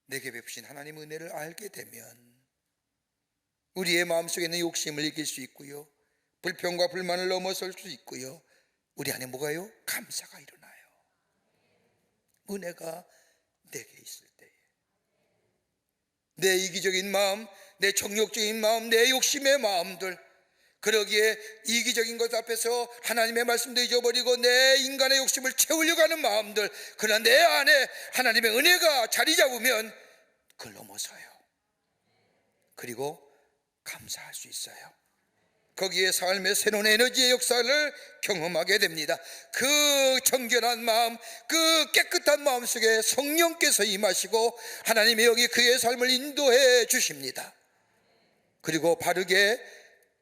내게 베푸신 하나님의 은혜를 알게 되면 우리의 마음속에 있는 욕심을 이길 수 있고요, 불평과 불만을 넘어설 수 있고요, 우리 안에 뭐가요? 감사가 일어나요. 은혜가 내게 있을 때에 내 이기적인 마음, 내 정욕적인 마음, 내 욕심의 마음들, 그러기에 이기적인 것 앞에서 하나님의 말씀도 잊어버리고 내 인간의 욕심을 채우려고 하는 마음들, 그러나 내 안에 하나님의 은혜가 자리 잡으면 그걸 넘어서요. 그리고 감사할 수 있어요. 거기에 삶의 새로운 에너지의 역사를 경험하게 됩니다. 그 정결한 마음, 그 깨끗한 마음 속에 성령께서 임하시고 하나님이 여기 그의 삶을 인도해 주십니다. 그리고 바르게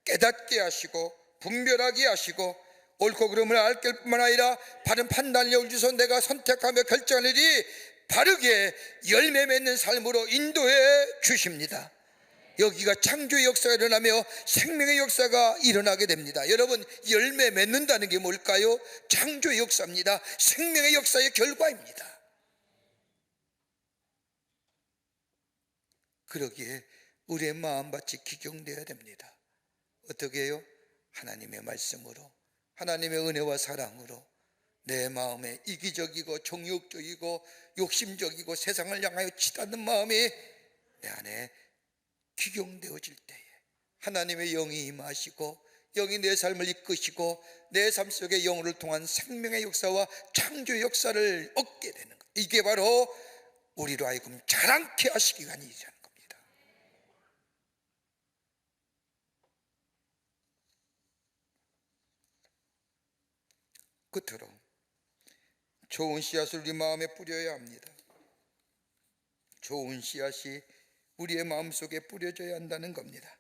깨닫게 하시고 분별하게 하시고 옳고 그름을 알 뿐만 아니라 바른 판단력을 주셔서 내가 선택하며 결정할 일이 바르게 열매 맺는 삶으로 인도해 주십니다. 여기가 창조의 역사가 일어나며 생명의 역사가 일어나게 됩니다. 여러분, 열매 맺는다는 게 뭘까요? 창조의 역사입니다. 생명의 역사의 결과입니다. 그러기에 우리의 마음밭이 기경되어야 됩니다. 어떻게 해요? 하나님의 말씀으로, 하나님의 은혜와 사랑으로 내 마음에 이기적이고 정욕적이고 욕심적이고 세상을 향하여 치닫는 마음이 내 안에 기경되어질 때에 하나님의 영이 임하시고 영이 내 삶을 이끄시고 내 삶 속에 영을 통한 생명의 역사와 창조의 역사를 얻게 되는 것, 이게 바로 우리로 하여금 자랑케 하시기 위한 일이라는 겁니다. 끝으로 좋은 씨앗을 우리 마음에 뿌려야 합니다. 좋은 씨앗이 우리의 마음속에 뿌려져야 한다는 겁니다.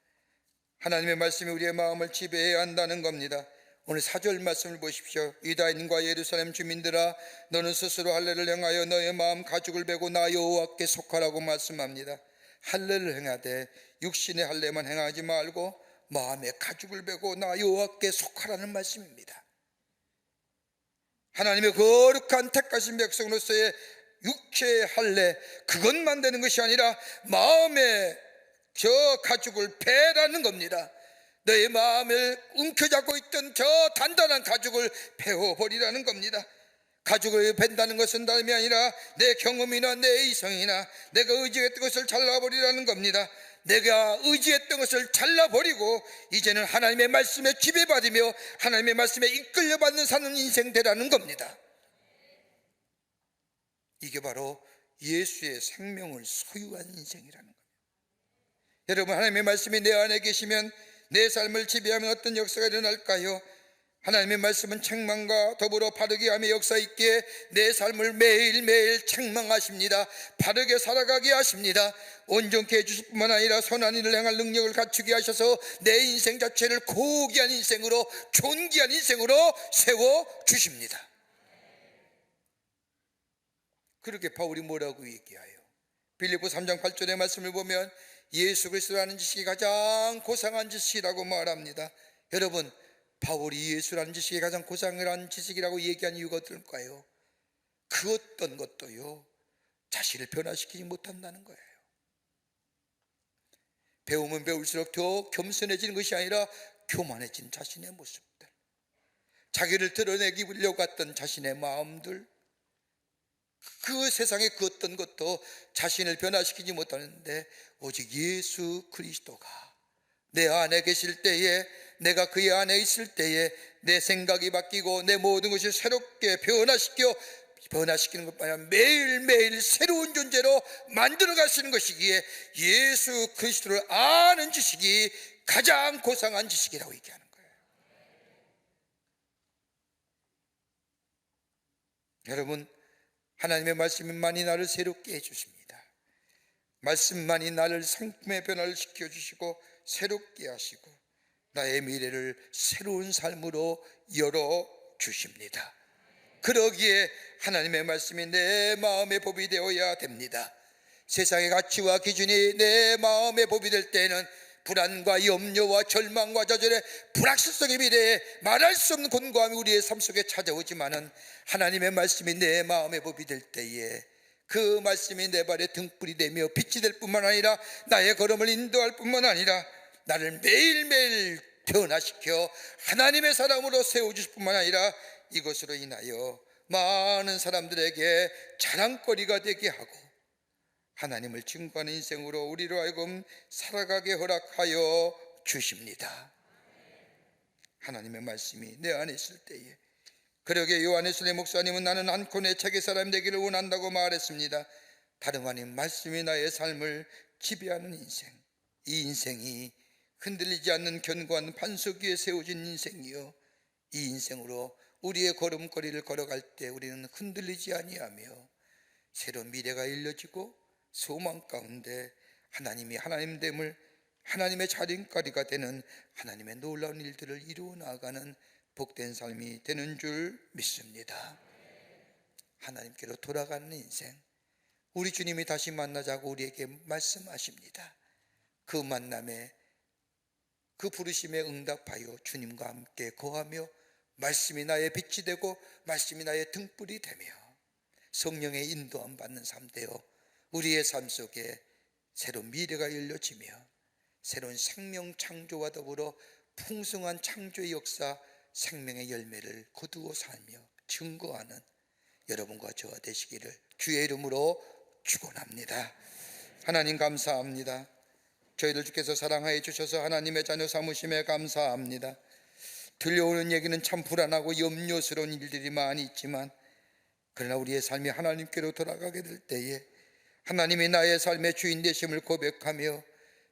하나님의 말씀이 우리의 마음을 지배해야 한다는 겁니다. 오늘 4절 말씀을 보십시오. 유다인과 예루살렘 주민들아, 너는 스스로 할례를 행하여 너의 마음 가죽을 베고 나 여호와께 속하라고 말씀합니다. 할례를 행하되 육신의 할례만 행하지 말고 마음의 가죽을 베고 나 여호와께 속하라는 말씀입니다. 하나님의 거룩한 택하신 백성으로서의 육체의 할례, 그것만 되는 것이 아니라 마음의 저 가죽을 베라는 겁니다. 너의 마음을 움켜잡고 있던 저 단단한 가죽을 베어버리라는 겁니다. 가죽을 벤다는 것은 다름이 아니라 내 경험이나 내 이성이나 내가 의지했던 것을 잘라버리라는 겁니다. 내가 의지했던 것을 잘라버리고 이제는 하나님의 말씀에 지배받으며 하나님의 말씀에 이끌려받는 사는 인생 되라는 겁니다. 이게 바로 예수의 생명을 소유한 인생이라는 거예요. 여러분, 하나님의 말씀이 내 안에 계시면 내 삶을 지배하면 어떤 역사가 일어날까요? 하나님의 말씀은 책망과 더불어 바르게 하며 역사 있게 내 삶을 매일매일 책망하십니다. 바르게 살아가게 하십니다. 온전케 해주실 뿐만 아니라 선한 일을 행할 능력을 갖추게 하셔서 내 인생 자체를 고귀한 인생으로, 존귀한 인생으로 세워주십니다. 그렇게 바울이 뭐라고 얘기해요? 빌립보 3장 8절의 말씀을 보면 예수 그리스도라는 지식이 가장 고상한 지식이라고 말합니다. 여러분, 바울이 예수라는 지식이 가장 고상한 지식이라고 얘기한 이유가 어떨까요? 그 어떤 것도요, 자신을 변화시키지 못한다는 거예요. 배우면 배울수록 더 겸손해지는 것이 아니라 교만해진 자신의 모습들, 자기를 드러내기려고 했던 자신의 마음들, 그 세상의 그 어떤 것도 자신을 변화시키지 못하는데 오직 예수 그리스도가 내 안에 계실 때에, 내가 그의 안에 있을 때에 내 생각이 바뀌고 내 모든 것이 새롭게 변화시키는 것뿐 아니라 매일매일 새로운 존재로 만들어 가시는 것이기에 예수 그리스도를 아는 지식이 가장 고상한 지식이라고 얘기하는 거예요. 여러분, 하나님의 말씀만이 나를 새롭게 해주십니다. 말씀만이 나를 성품의 변화를 시켜주시고 새롭게 하시고 나의 미래를 새로운 삶으로 열어주십니다. 그러기에 하나님의 말씀이 내 마음의 법이 되어야 됩니다. 세상의 가치와 기준이 내 마음의 법이 될 때에는 불안과 염려와 절망과 좌절의 불확실성의 미래에 말할 수 없는 곤고함이 우리의 삶 속에 찾아오지만은 하나님의 말씀이 내 마음의 법이 될 때에 그 말씀이 내 발의 등불이 되며 빛이 될 뿐만 아니라 나의 걸음을 인도할 뿐만 아니라 나를 매일매일 변화시켜 하나님의 사람으로 세워주실 뿐만 아니라 이것으로 인하여 많은 사람들에게 자랑거리가 되게 하고 하나님을 증거하는 인생으로 우리로 하여금 살아가게 허락하여 주십니다. 하나님의 말씀이 내 안에 있을 때에, 그러게 요한에슬레 목사님은 나는 않고 내 책의 사람이 되기를 원한다고 말했습니다. 다름 아닌 말씀이 나의 삶을 지배하는 인생, 이 인생이 흔들리지 않는 견고한 반석 위에 세워진 인생이요, 이 인생으로 우리의 걸음걸이를 걸어갈 때 우리는 흔들리지 아니하며 새로운 미래가 일러지고 소망 가운데 하나님이 하나님됨을, 하나님의 자린거리가 되는 하나님의 놀라운 일들을 이루어 나아가는 복된 삶이 되는 줄 믿습니다. 하나님께로 돌아가는 인생, 우리 주님이 다시 만나자고 우리에게 말씀하십니다. 그 만남에, 그 부르심에 응답하여 주님과 함께 거하며 말씀이 나의 빛이 되고 말씀이 나의 등불이 되며 성령의 인도함 받는 삶 되어 우리의 삶 속에 새로운 미래가 열려지며 새로운 생명 창조와 더불어 풍성한 창조의 역사, 생명의 열매를 거두어 살며 증거하는 여러분과 저와 되시기를 주의 이름으로 축원합니다. 하나님 감사합니다. 저희들 주께서 사랑하여 주셔서 하나님의 자녀 삼으심에 감사합니다. 들려오는 얘기는 참 불안하고 염려스러운 일들이 많이 있지만 그러나 우리의 삶이 하나님께로 돌아가게 될 때에 하나님이 나의 삶의 주인 되심을 고백하며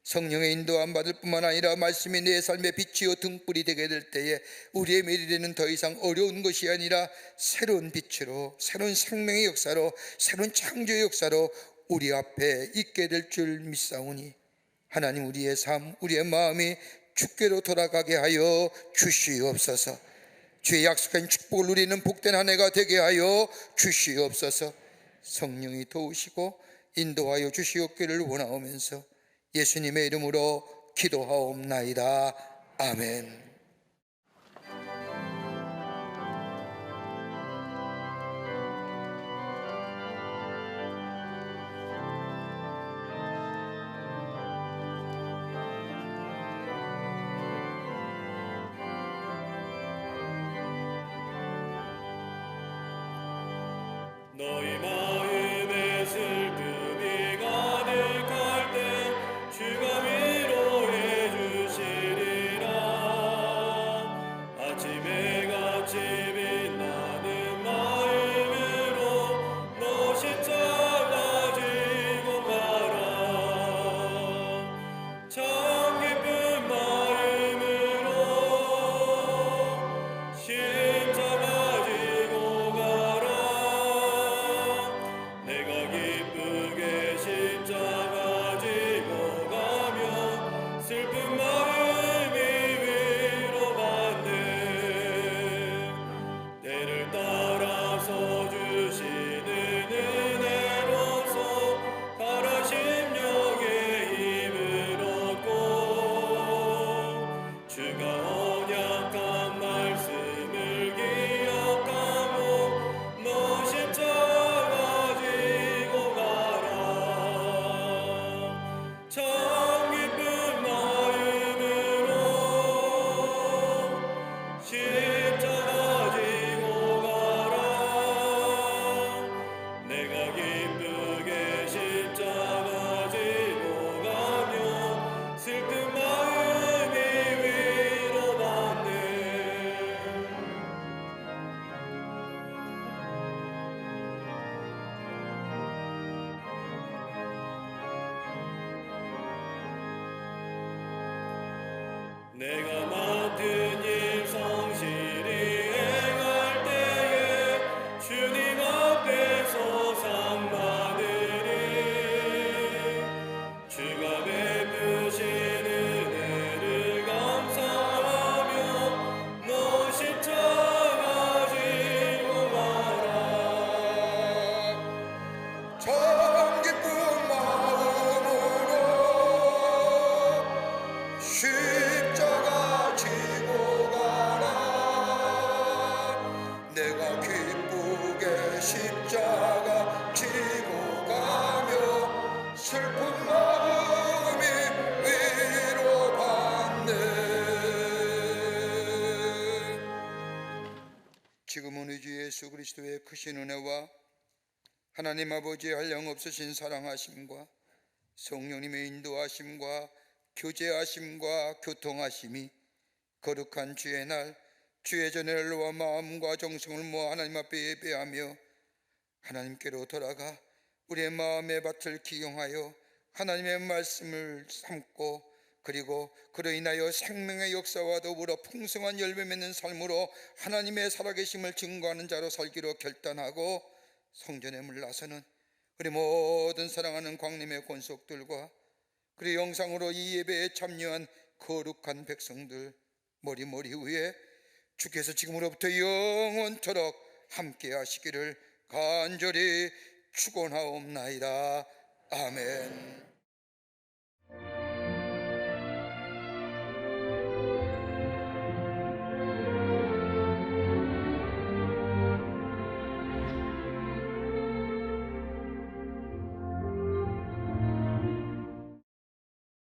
성령의 인도함 받을 뿐만 아니라 말씀이 내 삶의 빛이요 등불이 되게 될 때에 우리의 미래는 더 이상 어려운 것이 아니라 새로운 빛으로, 새로운 생명의 역사로, 새로운 창조의 역사로 우리 앞에 있게 될 줄 믿사오니 하나님, 우리의 삶, 우리의 마음이 주께로 돌아가게 하여 주시옵소서. 주의 약속한 축복을 누리는 복된 한 해가 되게 하여 주시옵소서. 성령이 도우시고 인도하여 주시옵기를 원하오면서 예수님의 이름으로 기도하옵나이다. 아멘. 너희 마음에 슬픔이 가득할 때 주가 위로해 주시리라. 아침에 같이 빛나는 마음으로 너시 작아지고 가라. 참 기쁜 마음으로 심 작아지고 가라. 내가 맡은 일 성실히 행할 때에 주님 앞에서 상 받으리. 주가 베푸신 은혜를 감사하며 너 십자가 지고 가라. 참 기쁜 마음으로 십자가 지고 가라. 내가 기쁘게 십자가 지고 가며 슬픈 마음이 위로받네. 지금은 우리 주 예수 그리스도의 크신 은혜와 하나님 아버지의 한량없으신 사랑하심과 성령님의 인도하심과 교제하심과 교통하심이 거룩한 주의 날 주의 전례와 마음과 정성을 모아 하나님 앞에 예배하며 하나님께로 돌아가 우리의 마음의 밭을 기용하여 하나님의 말씀을 삼고 그리고 그로 인하여 생명의 역사와 더불어 풍성한 열매 맺는 삶으로 하나님의 살아계심을 증거하는 자로 살기로 결단하고 성전에 물러서는 우리 모든 사랑하는 광림의 권속들과 그리고 영상으로 이 예배에 참여한 거룩한 백성들 머리 위에 주께서 지금으로부터 영원토록 함께 하시기를 간절히 축원하옵나이다. 아멘.